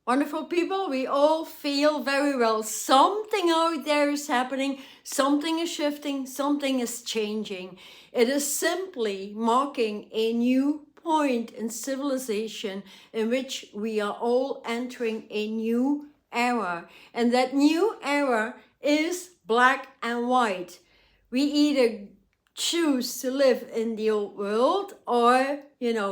Wonderful people, we all feel very well. Something out there is happening, something is shifting, something is changing. It is simply marking a new point in civilization in which we are all entering a new era. And that new era is black and white. We either choose to live in the old world or,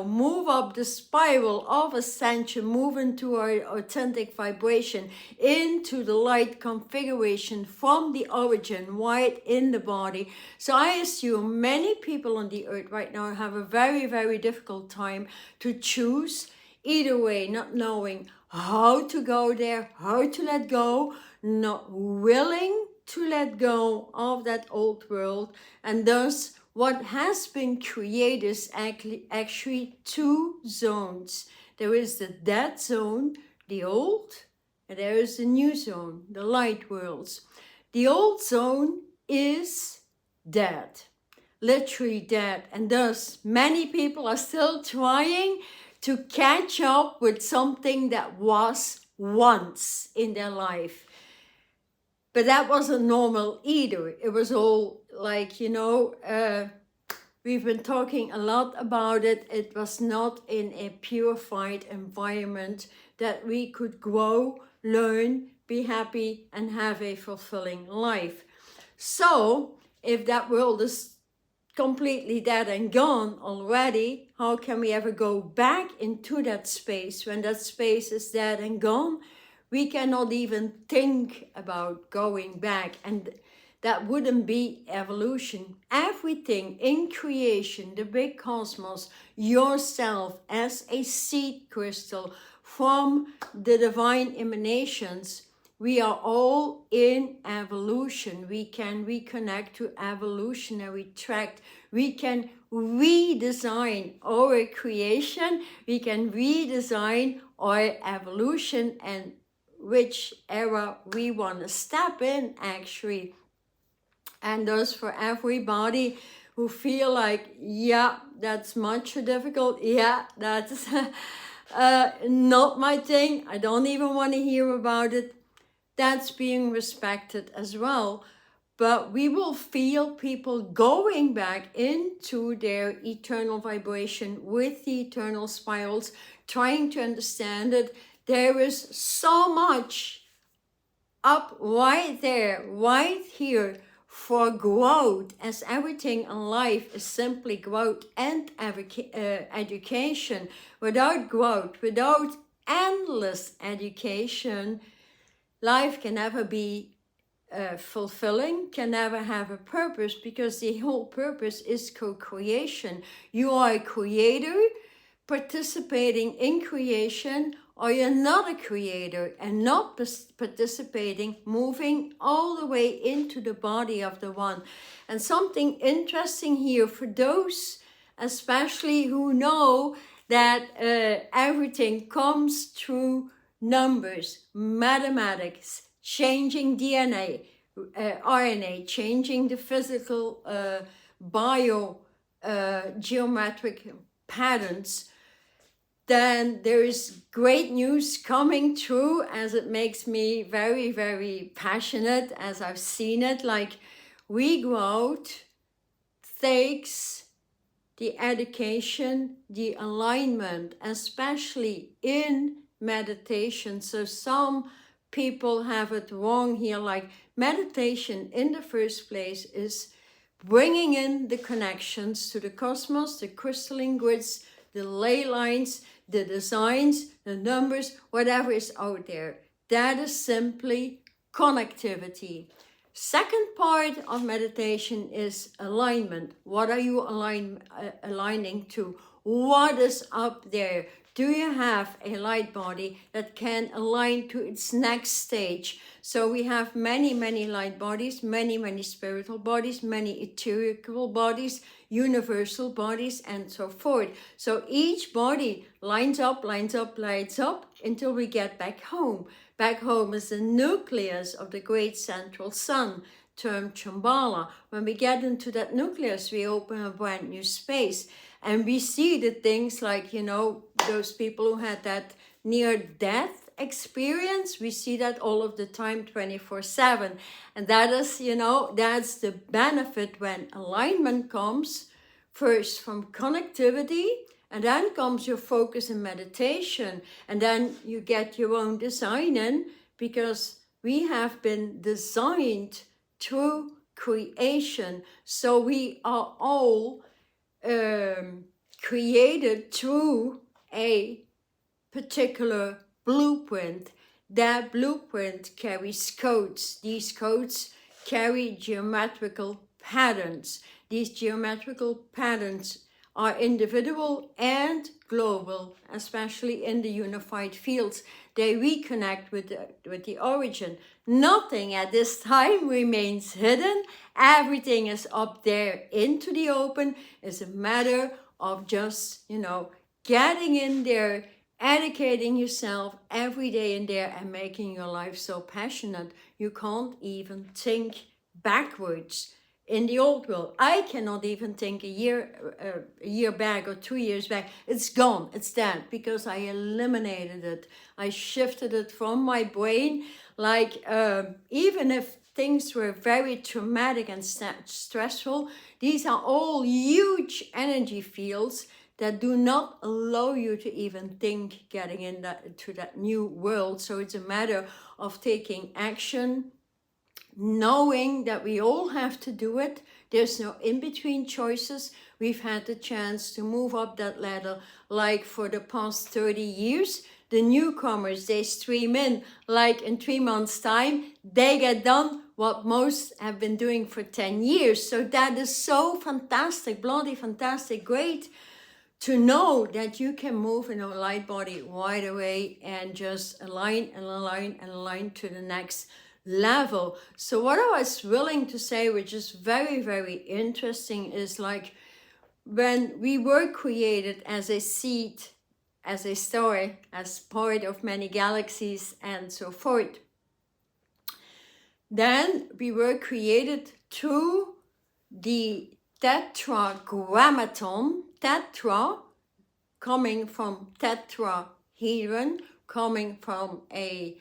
move up the spiral of ascension, move into our authentic vibration, into the light configuration from the origin, white in the body. So I assume many people on the earth right now have a very, very difficult time to choose either way, not knowing how to go there, how to let go, not willing to let go of that old world, and thus what has been created is actually two zones. There is the dead zone, the old, and there is the new zone, the light worlds. The old zone is dead, literally dead, and thus many people are still trying to catch up with something that was once in their life. But that wasn't normal either. It was all like, we've been talking a lot about it. It was not in a purified environment that we could grow, learn, be happy, and have a fulfilling life. So if that world is completely dead and gone already, how can we ever go back into that space when that space is dead and gone? We cannot even think about going back, and that wouldn't be evolution. Everything in creation, the big cosmos, yourself as a seed crystal from the divine emanations, we are all in evolution. We can reconnect to evolutionary tract. We can redesign our creation. We can redesign our evolution and which era we want to step in actually. And thus for everybody who feel like, yeah, that's much too difficult, yeah, that's not my thing, I don't even want to hear about it, that's being respected as well. But we will feel people going back into their eternal vibration with the eternal spirals, trying to understand it. There is so much up right there, right here for growth, as everything in life is simply growth and education. Without growth, without endless education, life can never be fulfilling, can never have a purpose, because the whole purpose is co-creation. You are a creator participating in creation, or you're not a creator and not participating, moving all the way into the body of the one. And something interesting here for those especially who know that everything comes through numbers, mathematics, changing DNA, RNA, changing the physical geometric patterns, then there is great news coming through, as it makes me very, very passionate, as I've seen it. Like, regrowth takes the education, the alignment, especially in meditation. So some people have it wrong here, like meditation in the first place is bringing in the connections to the cosmos, the crystalline grids, the ley lines, the designs, the numbers, whatever is out there. That is simply connectivity. Second part of meditation is alignment. What are you aligning to? What is up there? Do you have a light body that can align to its next stage? So we have many, many light bodies, many, many spiritual bodies, many etherical bodies, universal bodies, and so forth. So each body lines up, lights up until we get back home. Back home is the nucleus of the great central sun, termed Shambhala. When we get into that nucleus, we open a brand new space. And we see the things like, those people who had that near-death experience, we see that all of the time, 24/7. And that is, you know, that's the benefit when alignment comes, first from connectivity, and then comes your focus and meditation, and then you get your own design in, because we have been designed through creation. So we are all created through a particular blueprint. That blueprint carries codes. These codes carry geometrical patterns. These geometrical patterns are individual and global, especially in the unified fields. They reconnect with the origin. Nothing at this time remains hidden. Everything is up there into the open. It's a matter of just, you know, getting in there, educating yourself every day in there, and making your life so passionate you can't even think backwards. In the old world, I cannot even think a year back or 2 years back. It's gone, it's dead, because I eliminated it. I shifted it from my brain. Like even if things were very traumatic and stressful, these are all huge energy fields that do not allow you to even think getting into that new world. So it's a matter of taking action, knowing that we all have to do it. There's no in-between choices. We've had the chance to move up that ladder like for the past 30 years. The newcomers, they stream in like in 3 months' time. They get done what most have been doing for 10 years. So that is so fantastic, bloody fantastic, great to know that you can move in a light body right away and just align and align and align to the next level. So what I was willing to say, which is very, very interesting, is like when we were created as a seed, as a star, as part of many galaxies and so forth, then we were created through the tetragrammaton, tetra coming from tetrahedron, coming from a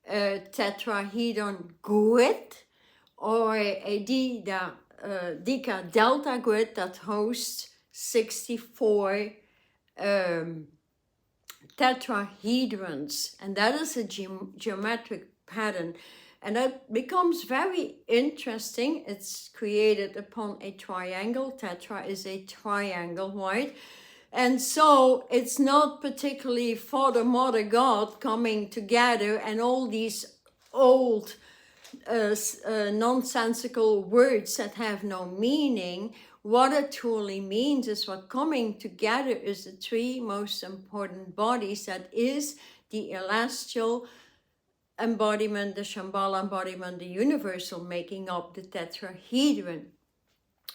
tetrahedron grid, or a deca delta grid that hosts 64 tetrahedrons, and that is a geometric pattern. And that becomes very interesting. It's created upon a triangle. Tetra is a triangle, right? And so it's not particularly Father, Mother, God coming together and all these old nonsensical words that have no meaning. What it truly means is what coming together is the three most important bodies. That is the celestial embodiment, the Shambhala embodiment, the universal, making up the tetrahedron.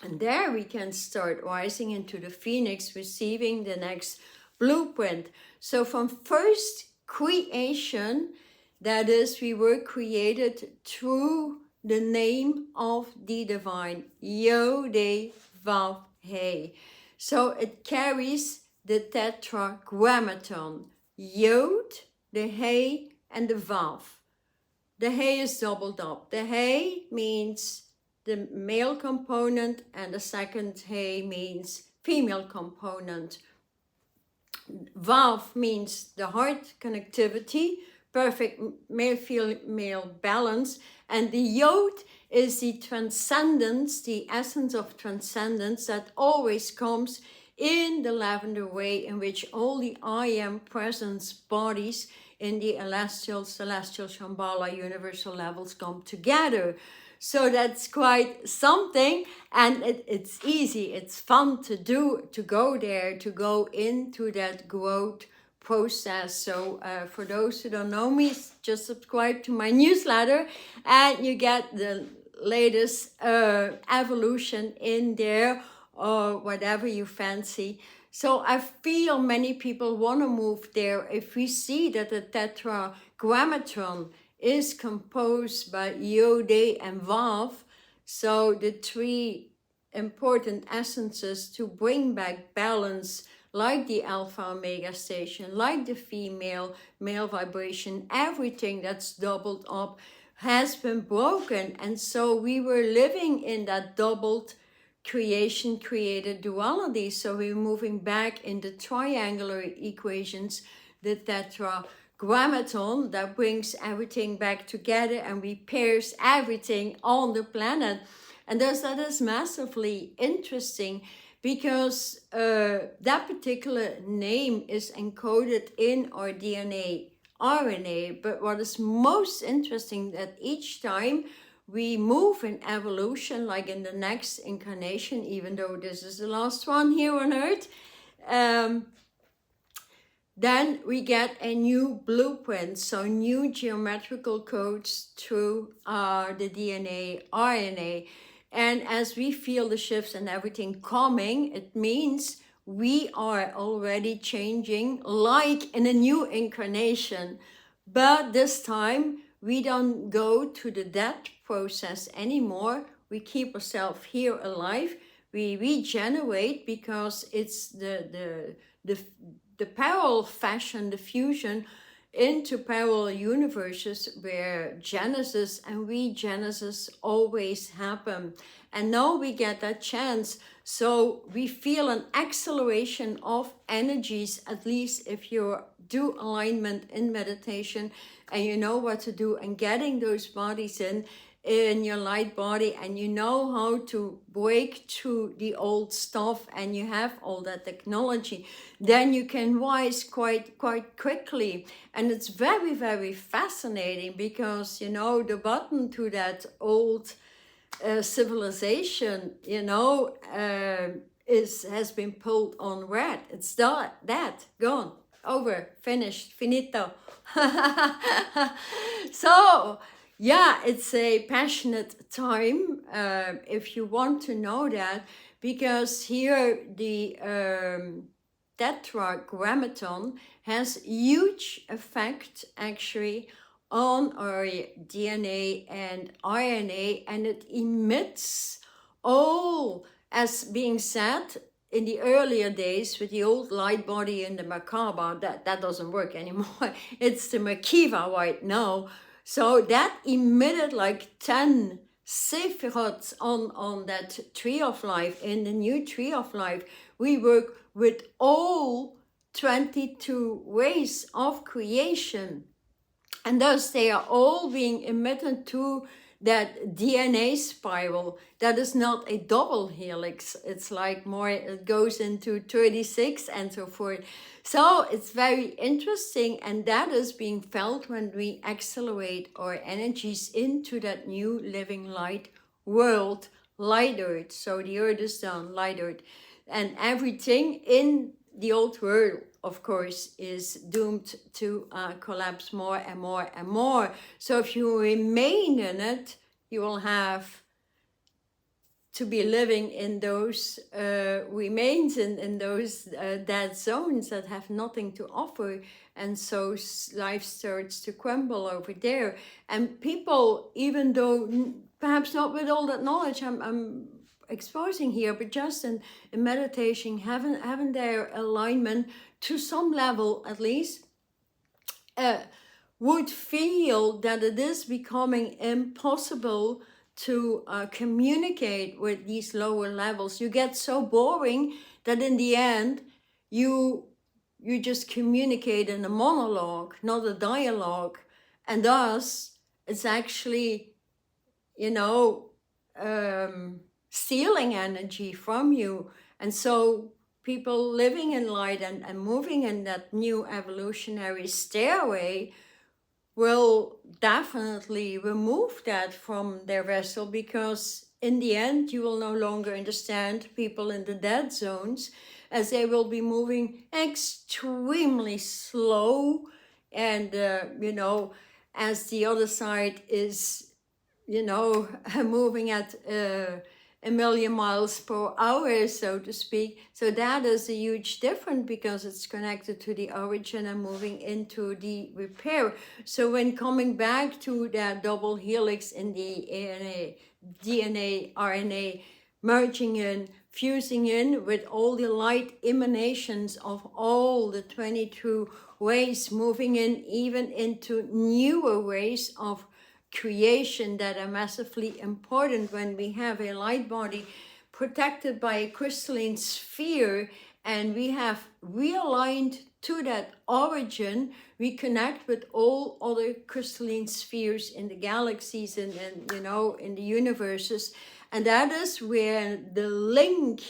And there we can start rising into the phoenix, receiving the next blueprint. So from first creation, that is, we were created through the name of the divine, Yod, Vav, He. So it carries the tetragrammaton, Yod, the He, and the Vav. The He is doubled up. The He means the male component, and the second He means female component. Vav means the heart connectivity, perfect male-female balance, and the Yod is the transcendence, the essence of transcendence that always comes in the lavender way, in which all the I am presence bodies in the celestial, Shambhala, universal levels come together. So that's quite something, and it's easy, it's fun to do, to go there, to go into that growth process. So for those who don't know me, just subscribe to my newsletter and you get the latest evolution in there, or whatever you fancy. So I feel many people want to move there. If we see that the tetragrammaton is composed by Yod and Vav, so the three important essences to bring back balance, like the alpha omega station, like the female male vibration, everything that's doubled up has been broken. And so we were living in that doubled creation created duality. So we're moving back in the triangular equations, the tetragrammaton that brings everything back together and repairs everything on the planet. And thus that is massively interesting, because that particular name is encoded in our DNA, RNA. But what is most interesting, that each time we move in evolution, like in the next incarnation, even though this is the last one here on Earth, then we get a new blueprint, so new geometrical codes through the DNA, RNA. And as we feel the shifts and everything coming, it means we are already changing, like in a new incarnation. But this time, we don't go to the death process anymore. We keep ourselves here alive. We regenerate, because it's the parallel fashion, the fusion into parallel universes where genesis and regenesis always happen. And now we get that chance. So we feel an acceleration of energies, at least if you do alignment in meditation and you know what to do, and getting those bodies in your light body, and you know how to break through the old stuff, and you have all that technology, then you can rise quite quickly. And it's very, very fascinating, because you know the button to that old civilization, you know, has been pulled on red. It's that gone, over, finished, finito. So yeah, it's a passionate time, if you want to know that, because here the tetragrammaton has huge effect actually on our DNA and RNA, and it emits all, as being said in the earlier days with the old light body in the Merkaba, that doesn't work anymore. It's the Merkiva right now. So that emitted like 10 sephirots on that tree of life. In the new tree of life, we work with all 22 ways of creation. And thus they are all being emitted to that DNA spiral that is not a double helix. It's like more, it goes into 36 and so forth. So it's very interesting, and that is being felt when we accelerate our energies into that new living light world, light earth. So the earth is down, light earth, and everything in the old world, of course, is doomed to collapse more and more and more. So if you remain in it, you will have to be living in those remains, in those dead zones that have nothing to offer. And so life starts to crumble over there. And people, even though perhaps not with all that knowledge I'm exposing here, but just in meditation, having their alignment to some level at least, would feel that it is becoming impossible to communicate with these lower levels. You get so boring that in the end you just communicate in a monologue, not a dialogue, and thus it's actually, you know, stealing energy from you. And so people living in light and moving in that new evolutionary stairway will definitely remove that from their vessel, because in the end you will no longer understand people in the dead zones, as they will be moving extremely slow, and you know, as the other side is, you know, moving at 1,000,000 miles per hour, so to speak. So that is a huge difference, because it's connected to the origin and moving into the repair. So when coming back to that double helix in the DNA, RNA, merging in fusing in with all the light emanations of all the 22 ways, moving in even into newer ways of creation that are massively important when we have a light body protected by a crystalline sphere, and we have realigned to that origin. We connect with all other crystalline spheres in the galaxies and you know, in the universes, and that is where the link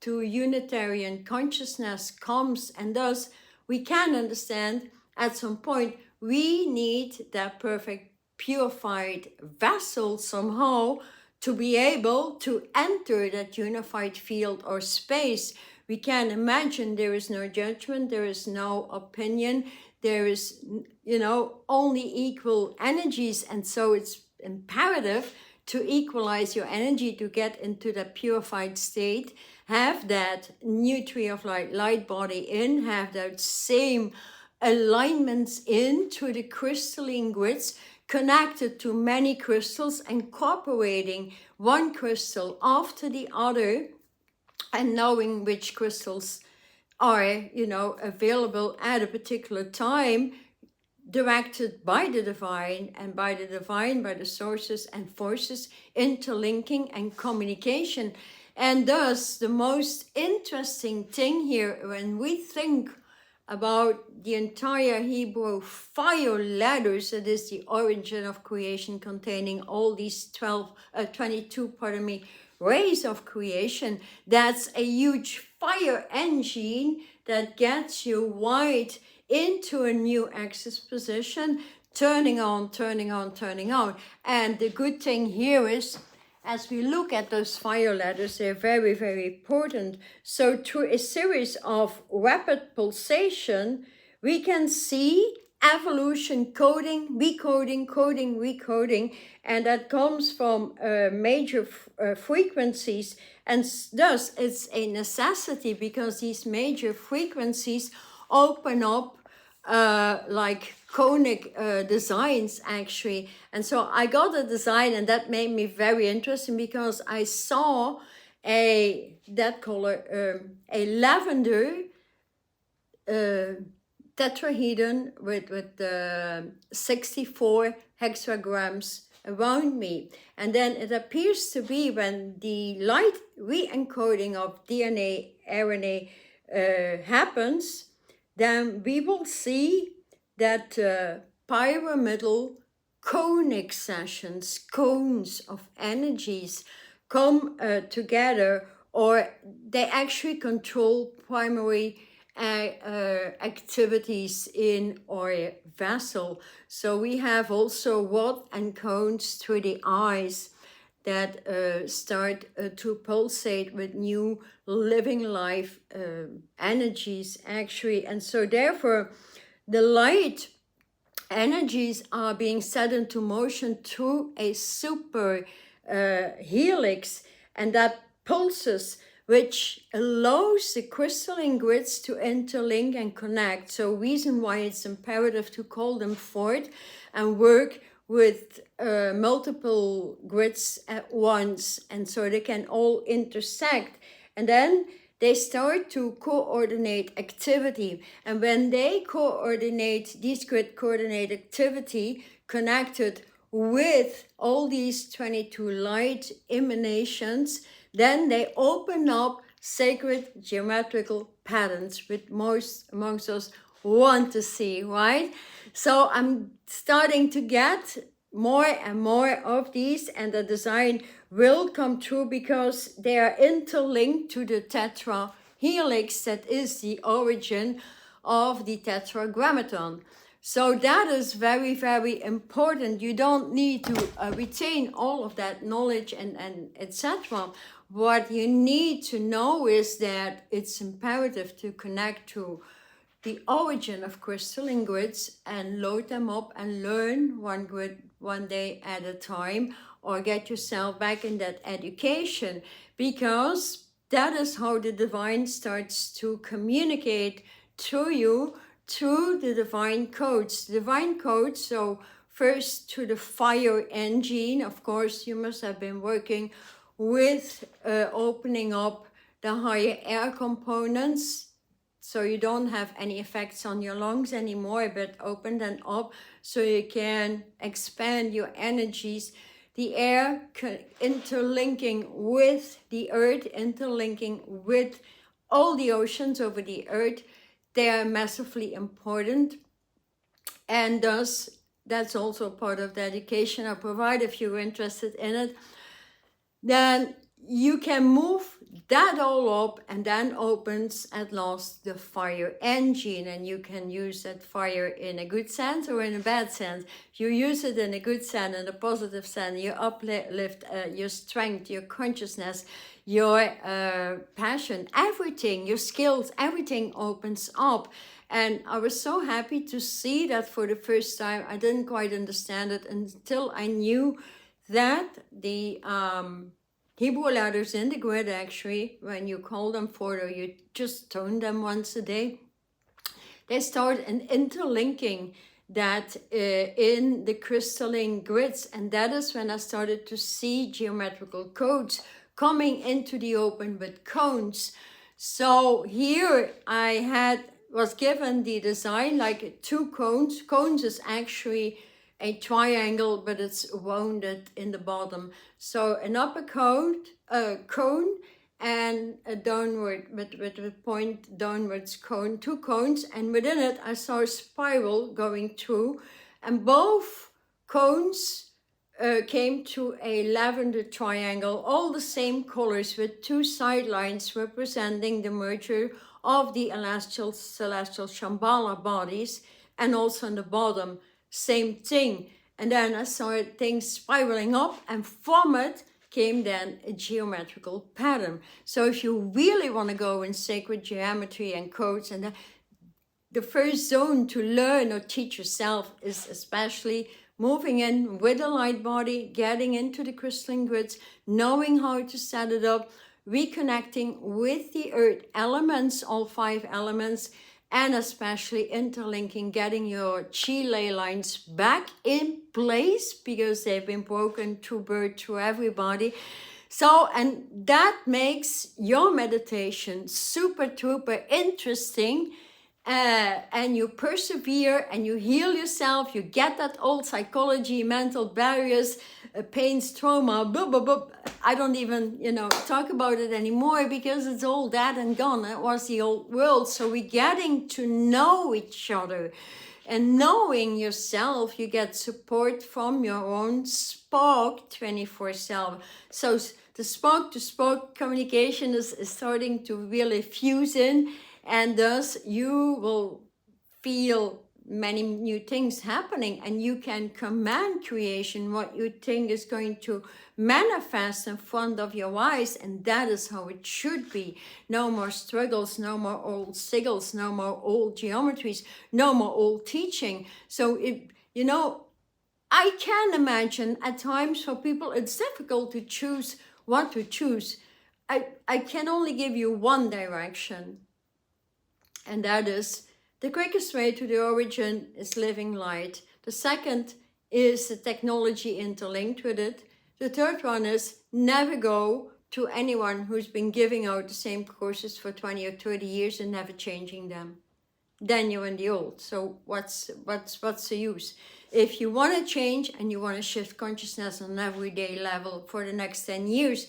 to Unitarian consciousness comes. And thus we can understand at some point we need that perfect purified vessel somehow to be able to enter that unified field or space. We can imagine there is no judgment, there is no opinion, there is, you know, only equal energies. And so it's imperative to equalize your energy to get into that purified state, have that new tree of light body in, have that same alignments into the crystalline grids, connected to many crystals, incorporating one crystal after the other, and knowing which crystals are, you know, available at a particular time, directed by the divine, and by the sources and forces, interlinking and communication. And thus the most interesting thing here, when we think about the entire Hebrew fire letters, that is the origin of creation, containing all these 22 rays of creation, that's a huge fire engine that gets you right into a new axis position, turning on, turning on, turning on. And the good thing here is, as we look at those fire ladders, they're very, very important. So through a series of rapid pulsation, we can see evolution coding, recoding, coding, recoding, and that comes from major frequencies. And thus it's a necessity, because these major frequencies open up like conic designs actually. And so I got a design, and that made me very interesting, because I saw that color, a lavender tetrahedron with 64 hexagrams around me. And then it appears to be, when the light re-encoding of DNA, RNA happens, then we will see that pyramidal conic sessions, cones of energies come together, or they actually control primary activities in our vessel. So we have also rod and cones through the eyes that start to pulsate with new living life energies actually. And so therefore the light energies are being set into motion through a super helix, and that pulses, which allows the crystalline grids to interlink and connect. So reason why it's imperative to call them forth and work with multiple grids at once, and so they can all intersect, and then they start to coordinate activity. And when they coordinate, these grid coordinate activity connected with all these 22 light emanations, then they open up sacred geometrical patterns, which most amongst us want to see, right? So I'm starting to get more and more of these, and the design will come true because they are interlinked to the tetra helix that is the origin of the tetragrammaton. So that is very, very important. You don't need to retain all of that knowledge and etc. What you need to know is that it's imperative to connect to the origin of crystalline grids and load them up and learn one grid one day at a time, or get yourself back in that education, because that is how the divine starts to communicate to you through the divine codes. Divine codes, so first to the fire engine, of course, you must have been working with opening up the higher air components, so you don't have any effects on your lungs anymore, but open them up so you can expand your energies. The air interlinking with the earth, interlinking with all the oceans over the earth, they are massively important. And thus, that's also part of the education I provide. If you're interested in it, then you can move that all up, and then opens at last the fire engine, and you can use that fire in a good sense or in a bad sense. If you use it in a good sense, in a positive sense, you uplift your strength, your consciousness, your passion, everything, your skills, everything opens up. And I was so happy to see that for the first time. I didn't quite understand it until I knew that the Hebrew letters in the grid, actually, when you call them forth or you just tone them once a day, they start an interlinking that in the crystalline grids. And that is when I started to see geometrical codes coming into the open with cones. So here I was given the design like 2 cones. Cones is actually a triangle, but it's wounded in the bottom. So an upper cone and a downward, with a point downwards cone, 2 cones. And within it, I saw a spiral going through, and both cones came to a lavender triangle, all the same colors, with 2 sidelines representing the merger of the celestial Shambhala bodies, and also on the bottom, same thing. And then I saw things spiraling up, and from it came then a geometrical pattern. So if you really want to go in sacred geometry and codes, and the first zone to learn or teach yourself is especially moving in with a light body, getting into the crystalline grids, knowing how to set it up, reconnecting with the earth elements, all 5 elements, and especially interlinking, getting your chi ley lines back in place, because they've been broken through birth, through everybody. So, and that makes your meditation super duper interesting. And you persevere and you heal yourself. You get that old psychology, mental barriers, pains, trauma, blah, blah, blah. I don't even, talk about it anymore, because it's all dead and gone. It was the old world. So we're getting to know each other. And knowing yourself, you get support from your own spark 24/7. So the spark-to-spark communication is starting to really fuse in. And thus you will feel many new things happening, and you can command creation, what you think is going to manifest in front of your eyes. And that is how it should be. No more struggles, no more old sigils, no more old geometries, no more old teaching. So I can imagine at times for people it's difficult to choose what to choose. I can only give you one direction. And that is, the quickest way to the origin is living light. The second is the technology interlinked with it. The third one is never go to anyone who's been giving out the same courses for 20 or 30 years and never changing them. Then you're in the old. So what's the use? If you want to change and you want to shift consciousness on an everyday level for the next 10 years,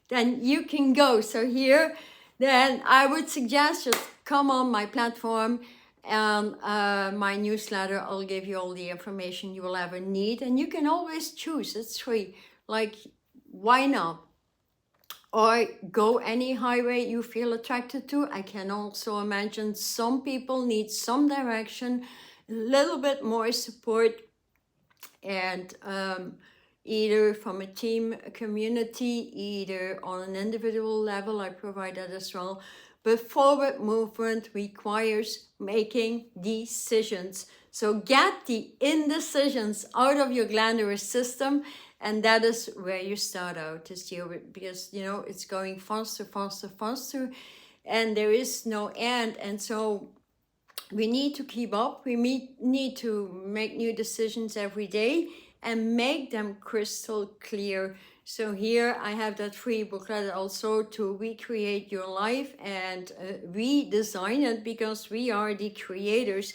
then you can go. So here, then I would suggest just come on my platform and my newsletter. I'll give you all the information you will ever need, and you can always choose. It's free. Like, why not? Or go any highway you feel attracted to. I can also imagine some people need some direction, a little bit more support, and either from a team, a community, either on an individual level, I provide that as well. But forward movement requires making decisions. So get the indecisions out of your glandular system, and that is where you start out this year, because it's going faster, faster, faster, and there is no end. And so we need to keep up. We need to make new decisions every day. and make them crystal clear. So here I have that free booklet also to recreate your life and redesign it, because we are the creators.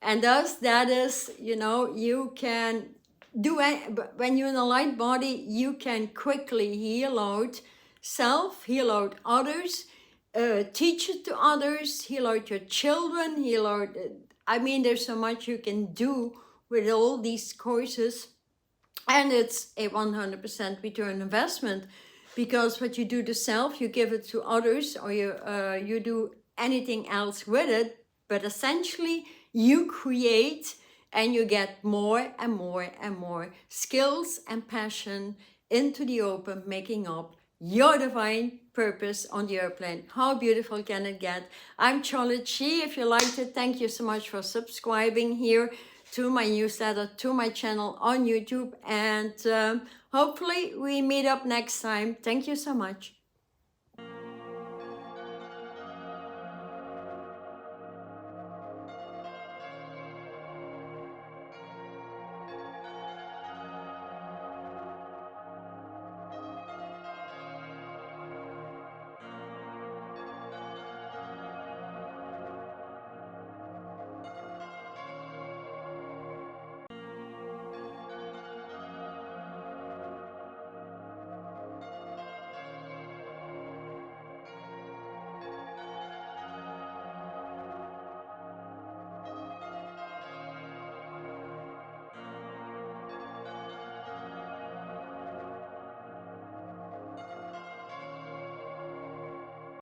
And thus that is, you know, you can do it. When you're in a light body, you can quickly heal out self, heal out others, teach it to others, heal out your children, heal out, I mean, there's so much you can do with all these courses. And it's a 100% return investment, because what you do to self, you give it to others, or you do anything else with it. But essentially, you create and you get more and more and more skills and passion into the open, making up your divine purpose on the airplane. How beautiful can it get? I'm Sharlotchi. If you liked it, thank you so much for subscribing here to my newsletter, to my channel on YouTube, and hopefully we meet up next time. Thank you so much.